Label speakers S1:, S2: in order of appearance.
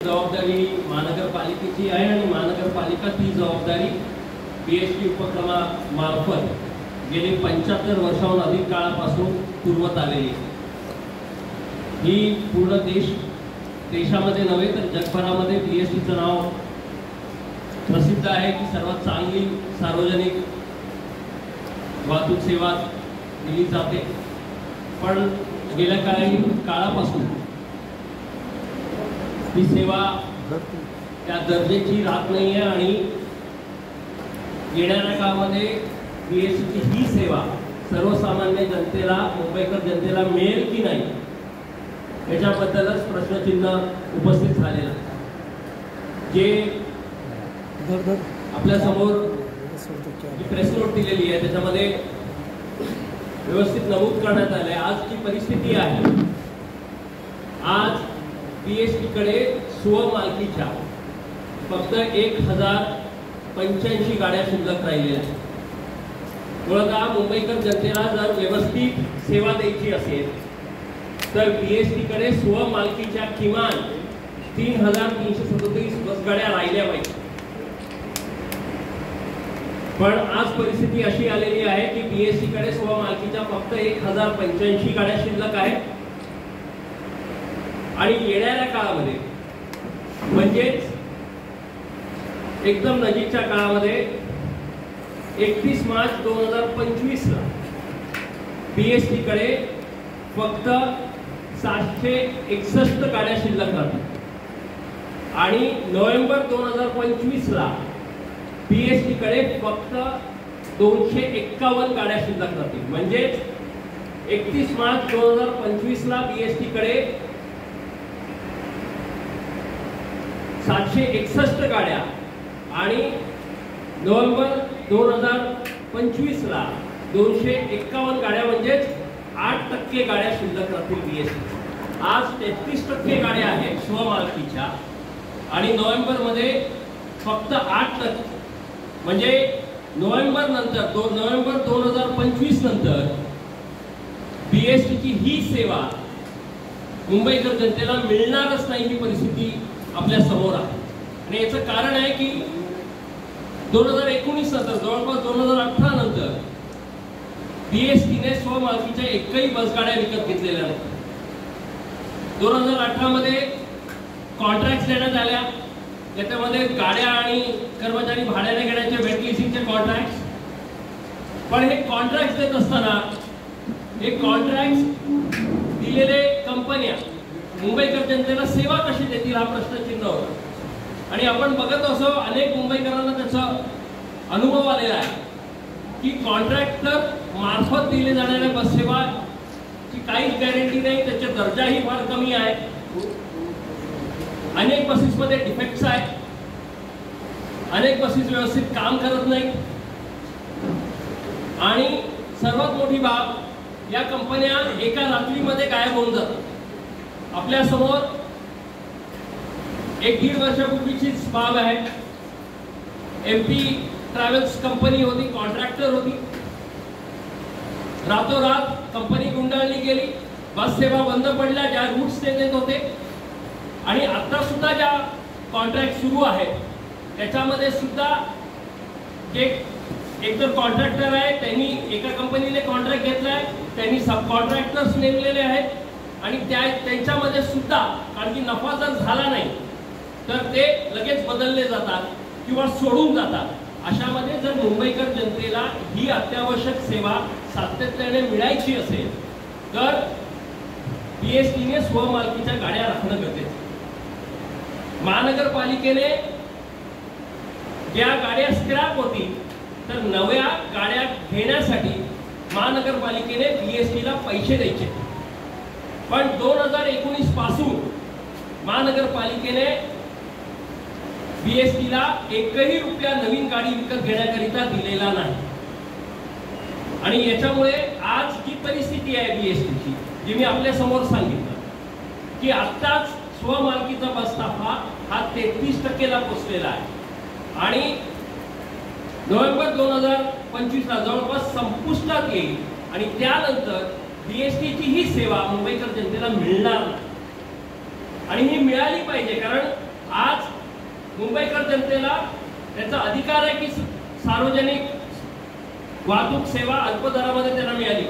S1: जबाबदारी महानगरपालिकेची आहे आणि महानगरपालिका ती जबाबदारी BST उपक्रमामार्फत गेली 75 वर्षाहून अधिक काळापासून पुरवत आलेली आहे। ही पूर्ण देशामध्ये नव्हे तर जगभरामध्ये BSTचं नाव प्रसिद्ध आहे की सर्वात चांगली सार्वजनिक वाहतूक सेवा दिली जाते। पण गेल्या काही काळापासून ही सेवा त्या दर्जाची राहत नाही आहे आणि येणाऱ्या काळामध्ये BSTची ही सेवा सर्वसामान्य जनतेला, मुंबईकर जनतेला मिळेल की नाही याच्याबद्दलच प्रश्नचिन्ह उपस्थित झालेला जे आपल्या समोर प्रेस नोट दिलेली आहे त्याच्यामध्ये व्यवस्थित नमूद करण्यात आले। आज जी परिस्थिती आहे, आज BST कडे स्वमालकीच्या फक्त 1085 गाड्या शिल्लक राहिलेल्या आहेत। मुळतः मुंबईकर जनतेला जर व्यवस्थित सेवा द्यायची असेल तर BST कडे स्वमालकीच्या किमान 3337 बसगाड्या राहिल्या पाहिजे। पण आज परिस्थिती अशी आलेली आहे की BST कडे स्वमालकीच्या फक्त 1085 गाड्या शिल्लक आहेत आणि येणाऱ्या काळामध्ये म्हणजेच एकदम नजीकच्या काळामध्ये 31 मार्च 2025 ला BST कडे फक्त 761 गाड्या शिल्लक राहतील आणि नोव्हेंबर 2025 ला BST कडे फक्त 251 गाड्या शिल्लक राहतील। म्हणजे 31 मार्च 2025 ला BST कडे 761 गाड्या आणि नोव्हेंबर 2025 ला 251 गाड्या म्हणजे 8% गाड्या शिल्लक राहतील BST। आज 33% गाड्या आहेत स्वमालकीच्या आणि नोव्हेंबर मध्ये फक्त 8%। म्हणजे नोव्हेंबर नंतर नोव्हेंबर 2025 नंतर BSTची ही सेवा मुंबईकर जनतेला मिळणारच नाही ही परिस्थिती आपल्या समोर आहे। आणि याचं कारण आहे की 2019 नंतर जवळपास 2018 नंतर BSTने स्वमालकीच्या एकही बसगाड्या विकत घेतलेल्या नाहीत। 2018 मध्ये कॉन्ट्रॅक्ट देण्यात आल्या, त्याच्यामध्ये गाड्या आणि कर्मचारी भाड्याने घेण्याचे वेट लिसिंगचे कॉन्ट्रॅक्ट। पण हे कॉन्ट्रॅक्ट देत असताना हे कॉन्ट्रॅक्ट दिलेले कंपन्या मुंबईकर जनतेला सेवा कशी देतील हा प्रश्नचिन्ह होता। आणि आपण बघत असो अनेक मुंबईकरांना त्याचा अनुभव आलेला आहे की कॉन्ट्रॅक्टर मार्फत दिले जाणाऱ्या बस सेवाची काहीच गॅरंटी नाही, त्याचा दर्जाही फार कमी आहे। अनेक बसेस मध्ये डिफेक्ट्स आहेत, अनेक बसेस व्यवस्थित काम करत नाहीत आणि सर्वात मोठी बाब या कंपन्या एका रात्रीमध्ये गायब होऊन जातात। आपल्या समोर एक 1.5 वर्षापूर्वीचीच बाब आहे। MP ट्रॅव्हल्स कंपनी होती, कॉन्ट्रॅक्टर होती, रातोरात कंपनी गुंडाळली गेली, बस सेवा बंद पडल्या ज्या रूट्स ते देत होते। आणि आता सुद्धा ज्या कॉन्ट्रॅक्ट सुरू आहेत त्याच्यामध्ये सुद्धा एक तर कॉन्ट्रॅक्टर आहे, त्यांनी एका कंपनीने कॉन्ट्रॅक्ट घेतलाय, त्यांनी सब कॉन्ट्रॅक्टर्स नेमलेले आहेत आणि त्यांच्यामध्ये सुद्धा आणखी नफा जर झाला नाही तर ते लगेच बदलले जातात किंवा सोडून जातात। अशामध्ये जर मुंबईकर जनतेला ही अत्यावश्यक सेवा सातत्याने मिळायची असेल तर BSTने स्वमालकीच्या गाड्या राखणं गरजेचं। महानगरपालिकेने ज्या गाड्या स्क्रॅप होती तर नव्या गाड्या घेण्यासाठी महानगरपालिकेने BSTला पैसे द्यायचे। पण 2019 पासून महानगरपालिकेने BSTला एकही रुपया नवीन गाडी विकत घेण्याकरिता दिलेला नाही। आणि याच्यामुळे आज जी परिस्थिती आहे BSTची, जी मी आपल्या समोर सांगितलं की आत्ताच स्वमालकीचा बसनफा हा 33% ला पोहोचलेला आहे आणि नोव्हेंबर 2025 ला जवळपास संपुष्टात येईल आणि त्यानंतर BSTची ही सेवा मुंबईकर जनतेला मिळणार नाही। आणि ही मिळाली पाहिजे कारण मुंबईकर जनतेला त्याचा अधिकार आहे की सार्वजनिक वाहतूक सेवा अल्प दरामध्ये त्यांना मिळाली.